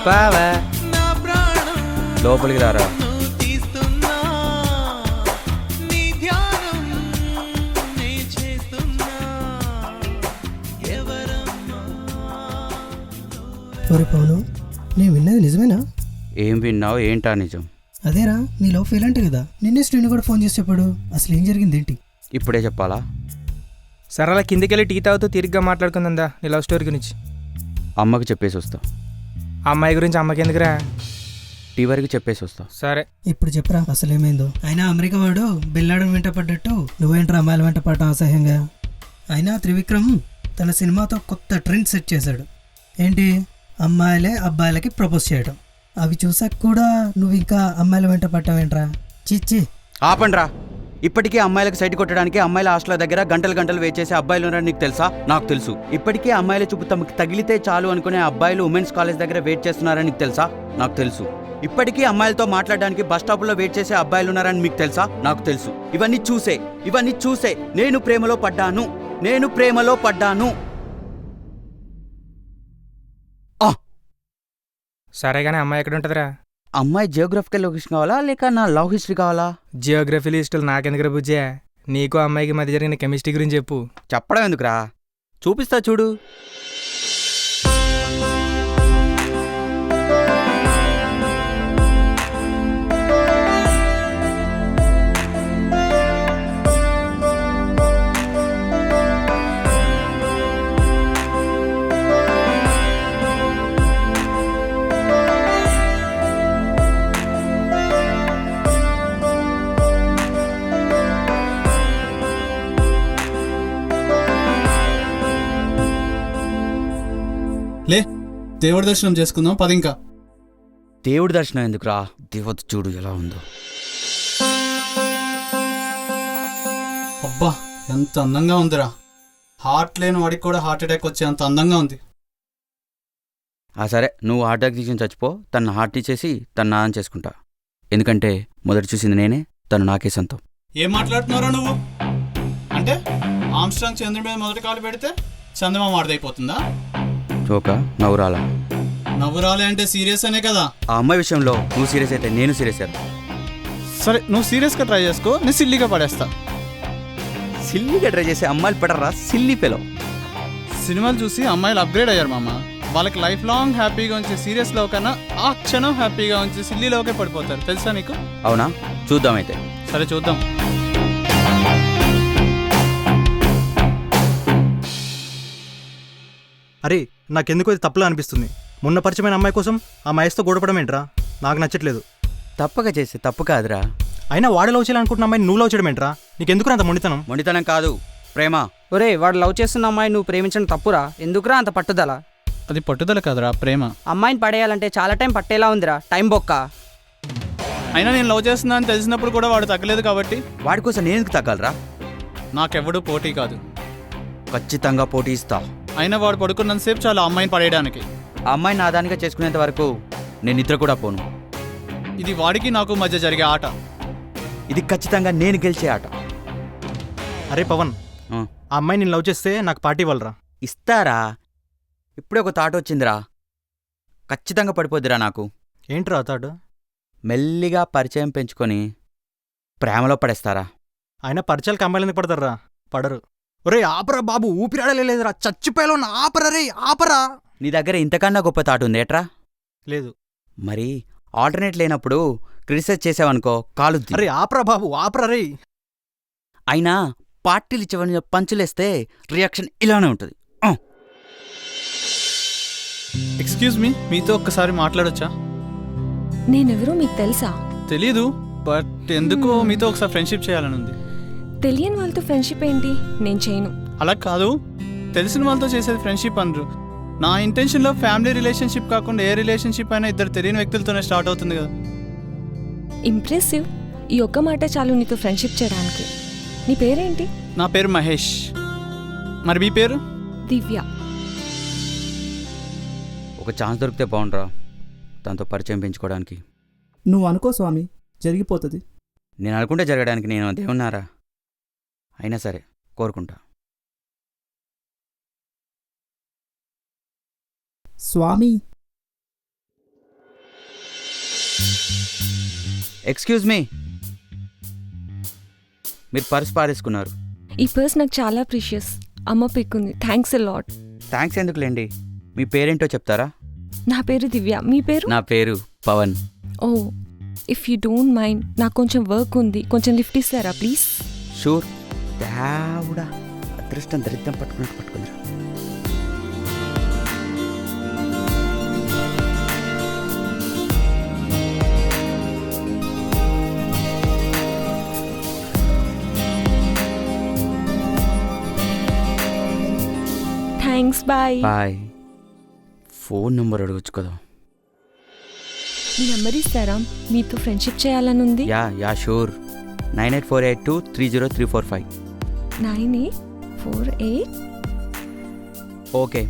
చెప్పావా? లోపలికి రారా. ఒరే పవను, నేను విన్నది నిజమేనా? ఏం విన్నావు? ఏంటా నిజం? అదేరా, నీ లవ్ ఫెయిల్ అంటే కదా. నిన్నే శ్రీను కూడా ఫోన్ చేసి చెప్పాడు. అసలు ఏం జరిగింది ఏంటి? ఇప్పుడే చెప్పాలా? సరళ కిందికెళ్ళి టీ తాగుతూ తిరిగ్గా మాట్లాడుకుందా నీ లవ్ స్టోరీ గురించి. అమ్మకి చెప్పేసి వస్తా. ఆ అమ్మాయి గురించి అమ్మకి ఎందుకురా? టీ వరకు చెప్పేసి వస్తా. సరే ఇప్పుడు చెప్పరా అసలు ఏమైందో. అయినా అమెరికా వాడు బిల్లాడం వెంట పడ్డట్టు నువ్వేంట్రా అమ్మాయిల వెంట పడటం అసహ్యంగా. అయినా త్రివిక్రమ్ తన సినిమాతో కొత్త ట్రెండ్ సెట్ చేశాడు. ఏంటి? అమ్మాయిలే అబ్బాయిలకి ప్రపోజ్ చేయడం. అవి చూసాక కూడా నువ్వు ఇంకా అమ్మాయిల వెంట పడ్డావేంట్రా? చిచ్చి ఆపండ్రా. ఇప్పటికీ అమ్మాయిలకు సైట్ కొట్టడానికి అమ్మాయిల హాస్టల్ దగ్గర గంటలు గంటలు వెయిట్ చేసే అబ్బాయిలు ఉన్నారని నీకు తెలుసా? నాకు తెలుసు. ఇప్పటికీ అమ్మాయిల చూపు తమకు తగిలితే చాలు అనుకునే అబ్బాయిలు ఉమెన్స్ కాలేజ్ దగ్గర వెయిట్ చేస్తున్నారని నీకు తెలుసా? నాకు తెలుసు. ఇప్పటికీ అమ్మాయిలతో మాట్లాడడానికి బస్ స్టాప్లో వెయిట్ చేసే అబ్బాయిలు ఉన్నారని మీకు తెలుసా? నాకు తెలుసు. ఇవన్నీ చూసే నేను ప్రేమలో పడ్డాను. సరే కానీ అమ్మాయి ఎక్కడ ఉంటుందిరా? అమ్మాయి జియోగ్రఫికల్ లొకేషన్ కావాలా లేక నా లవ్ హిస్టరీ కావాలా? జియోగ్రఫీ లిస్టులు నాకెందుకురా బుజ్జా? నీకు అమ్మాయికి మధ్య జరిగిన కెమిస్ట్రీ గురించి చెప్పు. చెప్పడం ఎందుకురా? చూపిస్తా చూడు. లే, దేవుడి దర్శనం చేసుకుందాం పది. ఇంకా దేవుడి దర్శనం ఎందుకురా? దేవత చూడు ఎలా ఉందో. అబ్బా ఎంత అందంగా ఉందిరా. హార్ట్ లేని వాడికి కూడా హార్ట్ అటాక్ వచ్చే అంత అందంగా ఉంది. సరే, నువ్వు హార్ట్ అటాక్ తీసుకుని చచ్చిపో. తన హార్ట్ ఇచ్చేసి తను నాదం చేసుకుంటా. ఎందుకంటే మొదటి చూసింది నేనే, తను నాకే సొంతం. ఏం మాట్లాడుతున్నారా నువ్వు? అంటే ఆమ్స్ట్రాంగ్ చంద్రుడి మీద మొదటి కాలు పెడితే చందమామ వాడదైపోతుందా? చోకా నవ్వురాలా? నవ్వురాలే అంటే సీరియస్ అనే కదా. ఆ అమ్మాయి విషయంలో నువ్వు సీరియస్ అయితే నేను సీరియస్ అయ్యాను. సరే, నువ్వు సీరియస్గా ట్రై చేసుకో, నేను సిల్లీగా పడేస్తా. సిల్లీగా ట్రై చేసే అమ్మాయిలు పడరా? సిల్లీ పెలో. సినిమాలు చూసి అమ్మాయిలు అప్గ్రేడ్ అయ్యారు మామ. వాళ్ళకి లైఫ్ లాంగ్ హ్యాపీగా ఉంచే సీరియస్ లవ్ కన్నా ఆ క్షణం హ్యాపీగా ఉంచే సిల్లీ లవ్కే పడిపోతారు. తెలుసా నీకు? అవునా? చూద్దామైతే. సరే చూద్దాం. అరే, నాకెందుకు ఇది తప్పులా అనిపిస్తుంది. మొన్న పరిచయమైన అమ్మాయి కోసం ఆ మహేష్తో గొడవడం ఏంట్రా? నాకు నచ్చట్లేదు. తప్పక చేసే తప్పు కాదురా. అయినా వాడు లవ్ చేయాలనుకుంటున్న అమ్మాయిని నువ్వు లవ్ చేయడం ఏంట్రా? నీకెందుకు అంత మొండితనం? మొండితనం కాదు, ప్రేమ. ఒరే, వాడు లవ్ చేస్తున్న అమ్మాయి నువ్వు ప్రేమించడం తప్పురా. ఎందుకురా అంత పట్టుదల? అది పట్టుదల కాదురా, ప్రేమ. అమ్మాయిని పడేయాలంటే చాలా టైం పట్టేలా ఉందిరా. టైం బొక్క. అయినా నేను లవ్ చేస్తున్నా అని తెలిసినప్పుడు కూడా వాడు తగ్గలేదు కాబట్టి వాడి కోసం నేను ఎందుకు తగ్గాలరా? నాకెవ్వడూ పోటీ కాదు. ఖచ్చితంగా పోటీ ఇస్తా. అయినా వాడు పడుకున్నంతసేపు చాలా అమ్మాయిని పడేయడానికి. ఆ అమ్మాయిని నాదానిగా చేసుకునేంత వరకు నేను నిద్ర కూడా పోను. ఇది వాడికి నాకు మధ్య జరిగే ఆట. ఇది ఖచ్చితంగా నేను గెలిచే ఆట. అరే పవన్, ఆ, ఆ అమ్మాయి నేను లవ్ చేస్తే నాకు పార్టీ ఇవ్వాలరా. ఇస్తారా? ఇప్పుడే ఒక థాట్ వచ్చిందిరా. ఖచ్చితంగా పడిపోద్దిరా నాకు. ఏంట్రా తాడు? మెల్లిగా పరిచయం పెంచుకొని ప్రేమలో పడేస్తారా? ఆయన పరిచయాలకు అమ్మాయిలు ఎందుకు పడతారా? పడరు. ఒరే ఆపరా బాబు, ఊపిరాడలేదురా, చచ్చిపోయాలో నా ఆపరా. రే ఆపరా. నీ దగ్గర ఇంతకన్నా గొప్ప థాట్ ఉంది ఏట్రా? లేదు. మరి ఆల్టర్నేట్ లేనప్పుడు క్రిటిసైజ్ చేసావనుకో కాలుద్ది. అరే ఆపరా బాబు, ఆపరా. రే అయినా పార్టీలు ఇచ్చేవని పంచులేస్తే రియాక్షన్ ఇలానే ఉంటుంది. ఎక్స్క్యూజ్ మీ, మీతో ఒక్కసారి మాట్లాడొచ్చా? నేనెవరో మీకు తెలుసా? తెలీదు, బట్ ఎందుకో మీతో ఒకసారి ఫ్రెండ్షిప్ చేయాలని ఉంది. తెలియని వాళ్ళతో ఫ్రెండ్షిప్ ఏంటి? నేను చేయను. అలా కాదు, తెలిసిన వాళ్ళతో చేసేది ఫ్రెండ్షిప్ అనరు. నా ఇంటెన్షన్లో ఫ్యామిలీ రిలేషన్షిప్ కాకుండా ఏ రిలేషన్షిప్ అయినా ఇద్దరు తెలియని వ్యక్తులతోనే స్టార్ట్ అవుతుంది కదా. ఇంప్రెసివ్. ఈ ఒక్క మాట చాలు నీతో ఫ్రెండ్షిప్ చేయడానికి. నీ పేరేంటి? నా పేరు మహేష్. మరి మీ పేరు? దివ్య. ఒక ఛాన్స్ దొరికితే బాగుండ్రా తనతో పరిచయం పెంచుకోవడానికి. నువ్వు అనుకో స్వామి, జరిగిపోతుంది. నేను అనుకుంటే జరగడానికి నేను దేవున్నారా? అయినా సరే కోరుకుంటా. స్వామి ఎక్స్క్యూజ్ మీ, మీరు పర్స్ పారేసుకున్నారు. ఈ పర్స్ నాకు చాలా ప్రీషియస్. అమ్మ పెక్కుంది. Thanks a lot. థ్యాంక్స్ ఎందుకులేండి, మీ పేరేంటో చెప్తారా? నా పేరు దివ్య. మీ పేరు? నా పేరు పవన్. ఓ, ఇఫ్ యూ డోంట్ మైండ్, నాకు కొంచెం వర్క్ ఉంది, కొంచెం లిఫ్ట్ ఇస్తారా ప్లీజ్? షూర్. దేవుడా, అదృష్టం దరిద్రం పట్టుకున్నట్టు పట్టుకుందిరా. Thanks, bye. Bye. Phone number అడగచ్చు కదా. మీ నెంబర్ ఇస్తారా? మీతో ఫ్రెండ్షిప్ చేయాలని ఉంది. Yeah sure. 9848230345. 9848. Okay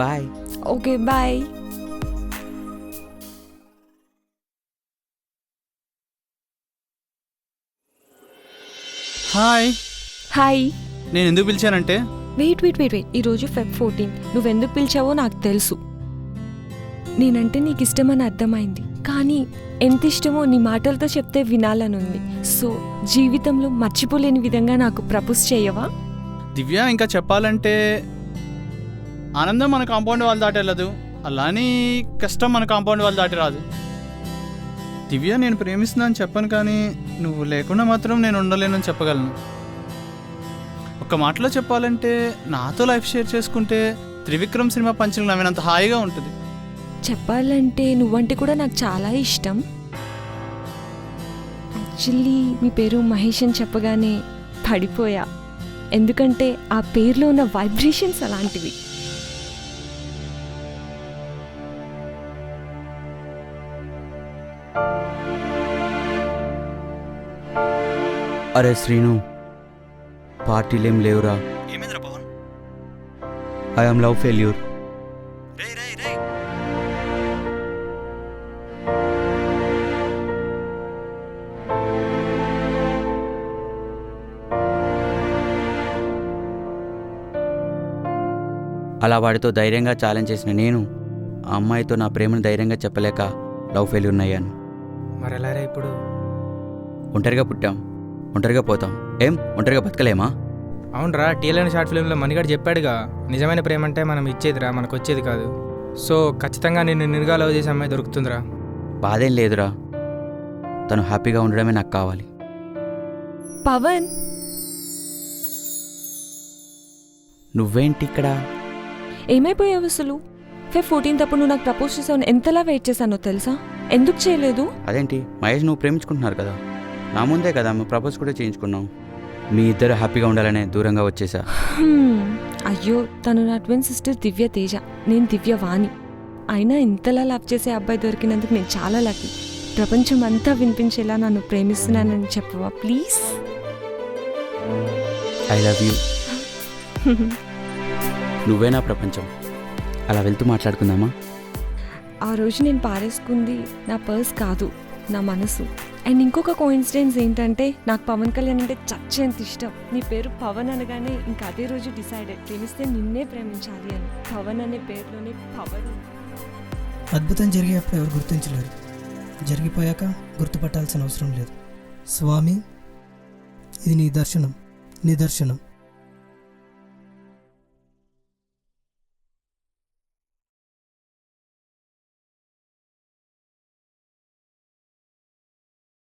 bye. Okay, bye. Hi. Hi. నేను ఎందుకు పిలిచానంటే, వెయిట్. ఈరోజు Feb 14. నువ్వెందుకు పిలిచావో నాకు తెలుసు. నేనంటే నీకు ఇష్టమని అర్థమైంది, కానీ ఎంత ఇష్టమో నీ మాటలతో చెప్తే వినాలనుంది. సో జీవితంలో మర్చిపోలేని విధంగా నాకు ప్రపోజ్ చేయవా? దివ్య, ఇంకా చెప్పాలంటే ఆనందం మన కాంపౌండ్ వాళ్ళు దాటెళ్ళదు, అలానే కష్టం మన కాంపౌండ్ వాళ్ళు దాటి రాదు. దివ్య, నేను ప్రేమిస్తున్నాను చెప్పను, కానీ నువ్వు లేకుండా మాత్రం నేను ఉండలేనని చెప్పగలను. ఒక మాటలో చెప్పాలంటే, నాతో లైఫ్ షేర్ చేసుకుంటే త్రివిక్రమ్ సినిమా పంచులు నవ్వినంత హాయిగా ఉంటుంది. చెప్పాలంటే నువ్వంటే కూడా నాకు చాలా ఇష్టం. యాక్చువల్లీ మీ పేరు మహేష్ అని చెప్పగానే పడిపోయా, ఎందుకంటే ఆ పేరులో ఉన్న వైబ్రేషన్స్ అలాంటివి. అరే శ్రీను, పార్టీలేం లేవురా. ఏమైందిరా Pavan? I am love failure. రే అలా వాడితో ధైర్యంగా ఛాలెంజ్ చేసిన నేను ఆ అమ్మాయితో నా ప్రేమను ధైర్యంగా చెప్పలేక లవ్ ఫెయిల్యూర్ అయ్యాను. మరి ఎలా రా ఇప్పుడు? ఒంటరిగా పుట్టాం, ఒంటరిగా పోతాం. ఏం ఒంటరిగా బతకలేమా? అవునరా, టీఎల్ఎన్ షార్ట్ ఫిల్మ్లో మణిగాడు చెప్పాడుగా, నిజమైన ప్రేమ అంటే మనం ఇచ్చేదిరా, మనకు వచ్చేది కాదు. సో ఖచ్చితంగా నిన్ను నిరుగా లవ్ చేసే అమ్మాయి దొరుకుతుందిరా. బాధేం లేదురా, తను హ్యాపీగా ఉండడమే నాకు కావాలి. పవన్, నువ్వేంటి ఇక్కడ? ఏమైపోయావు అసలు? Feb 14 అప్పుడు నువ్వు నాకు ప్రపోజ్ చేసావు. ఎంతలా వెయిట్ చేశానో తెలుసా? ఎందుకు చేయలేదు? అదేంటి మహేష్, నువ్వు ప్రేమించుకుంటున్నారు కదా, నా ముందే కదా మేము ప్రపోజ్ కూడా చేయించుకున్నాం. మీ ఇద్దరు హ్యాపీగా ఉండాలనే దూరంగా వచ్చేసా. అయ్యో, తను నా ట్విన్ సిస్టర్ దివ్య తేజ, నేను దివ్య వాణి. అయినా ఇంతలా లవ్ చేసే అబ్బాయి దొరికినందుకు నేను చాలా లక్కీ. ప్రపంచం అంతా వినిపించేలా నన్ను ప్రేమిస్తున్నానని చెప్పవా ప్లీజ్? I love you. నువ్వే నా ప్రపంచం. అలా వెళ్తూ మాట్లాడుకుందామా? ఆ రోజు నేను పారేసుకుంది నా పర్స్ కాదు, నా మనసు. అండ్ ఇంకొక కోఇన్సిడెన్స్ ఏంటంటే, నాకు పవన్ కళ్యాణ్ అంటే చచ్చేంత ఇష్టం. నీ పేరు పవన్ అనగానే ఇంకా అదే రోజు డిసైడెడ్, ప్రేమిస్తే నిన్నే ప్రేమించాలి అని. పవన్ అనే పేరులోనే పవన్. అద్భుతం జరిగేప్పుడు ఎవరు గుర్తించలేరు, జరిగిపోయాక గుర్తుపట్టాల్సిన అవసరం లేదు. స్వామి, ఇది నీ దర్శనం, నిదర్శనం.